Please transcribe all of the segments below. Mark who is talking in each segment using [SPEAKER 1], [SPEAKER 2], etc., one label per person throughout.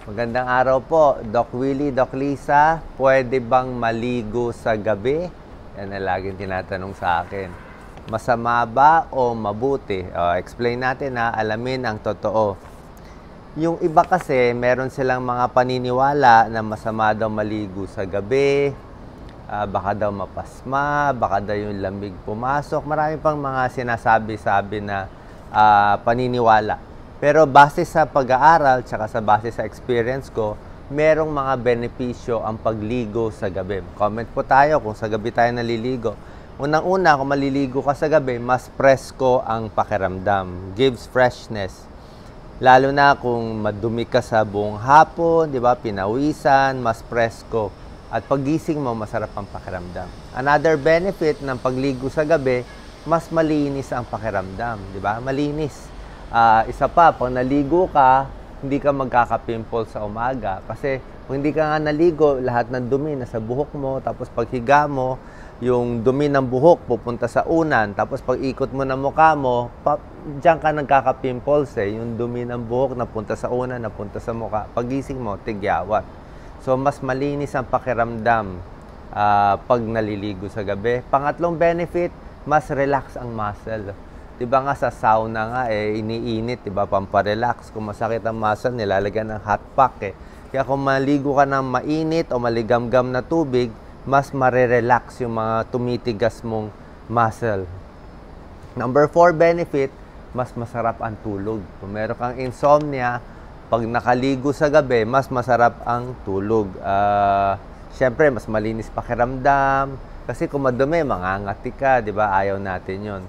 [SPEAKER 1] Magandang araw po, Doc Willie, Doc Lisa. Pwede bang maligo sa gabi? Yan ang laging tinatanong sa akin. Masama ba o mabuti? Explain natin na alamin ang totoo. Yung iba kasi, meron silang mga paniniwala na masama daw maligo sa gabi, baka daw mapasma, baka daw yung lamig pumasok. Marami pang mga sinasabi-sabi na paniniwala. Pero base sa pag-aaral, tsaka sa base sa experience ko, merong mga benepisyo ang pagligo sa gabi. Comment po tayo kung sa gabi tayo naliligo. Unang-una, kung maliligo ka sa gabi, mas presko ang pakiramdam. Gives freshness. Lalo na kung madumi ka sa buong hapon, di ba? Pinawisan, mas presko. At pagising mo, masarap ang pakiramdam. Another benefit ng pagligo sa gabi, mas malinis ang pakiramdam, di ba? Malinis. Isa pa, pag naligo ka, hindi ka magkaka-pimple sa umaga. Kasi kung hindi ka nga naligo, lahat ng dumi nasa buhok mo. Tapos pag higa mo, yung dumi ng buhok pupunta sa unan. Tapos pag ikot mo ng mukha mo, diyan ka nagkaka-pimples eh. Yung dumi ng buhok napunta sa unan, napunta sa mukha. Pagising mo, tigyawat. So mas malinis ang pakiramdam pag naliligo sa gabi. Pangatlong benefit, mas relax ang muscle. Diba nga sa sauna nga iniinit, diba, pamparelax. Kung masakit ang muscle, nilalagyan ng hot pack eh. Kaya kung maligo ka ng mainit o maligamgam na tubig, mas marerelax yung mga tumitigas mong muscle. Number 4 benefit, mas masarap ang tulog. Kung meron kang insomnia, pag nakaligo sa gabi, mas masarap ang tulog. Siyempre, mas malinis pakiramdam. Kasi kung madumi, mangangati ka, diba? Ayaw natin yon.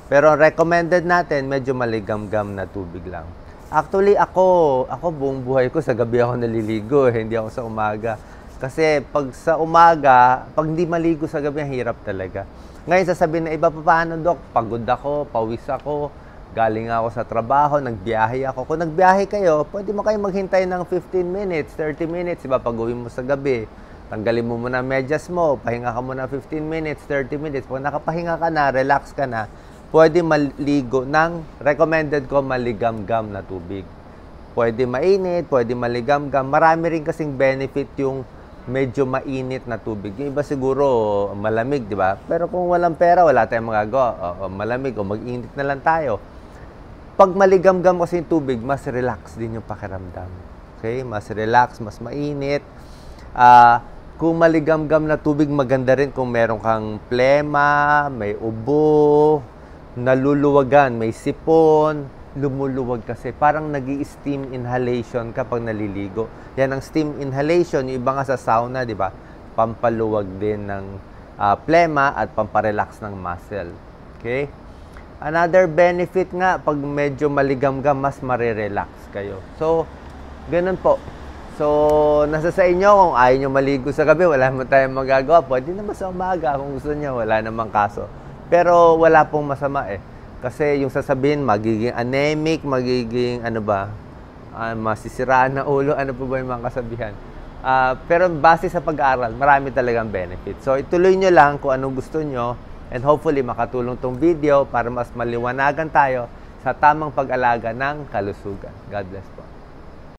[SPEAKER 1] Pero recommended natin, medyo maligamgam na tubig lang. Actually, ako buong buhay ko, sa gabi ako naliligo, hindi ako sa umaga. Kasi pag sa umaga, pag hindi maligo sa gabi, ang hirap talaga. Ngayon, sasabihin na iba, paano, Dok? Pagod ako, pawis ako, galing ako sa trabaho, nagbiyahe ako. Kung nagbiyahe kayo, pwede mo kayo maghintay ng 15 minutes, 30 minutes, diba? Pag-uwi mo sa gabi, tanggalin mo muna medyas mo, pahinga ka muna 15 minutes, 30 minutes. Pag nakapahinga ka na, relax ka na, pwede maligo ng recommended ko maligamgam na tubig. Pwede mainit, pwede maligamgam. Marami rin kasing benefit yung medyo mainit na tubig. Yung iba siguro malamig, di ba? Pero kung walang pera, wala tayong magagawa. Malamig o mag-init na lang tayo. Pag maligamgam kasi yung tubig, mas relax din yung pakiramdam. Okay? Mas relax, mas mainit. Kung maligamgam na tubig, maganda rin kung meron kang plema, may ubo, naluluwagan, may sipon, lumuluwag kasi. Parang nag-i-steam inhalation kapag naliligo. Yan ang steam inhalation, yung iba nga sa sauna, di ba? Pampaluwag din ng plema at pamparelax ng muscle. Okay? Another benefit nga, pag medyo maligamgam, mas marirelax kayo. So, ganun po. So, nasa sa inyo, kung ayaw nyo maligo sa gabi, wala naman tayong magagawa. Pwede naman sa umaga kung gusto nyo, wala namang kaso. Pero wala pong masama eh. Kasi yung sasabihin, magiging anemic, magiging masisiraan na ulo, ano po ba yung mga kasabihan. Pero base sa pag-aaral, marami talagang benefit. So ituloy nyo lang kung anong gusto nyo and hopefully makatulong tong video para mas maliwanagan tayo sa tamang pag-alaga ng kalusugan. God bless po.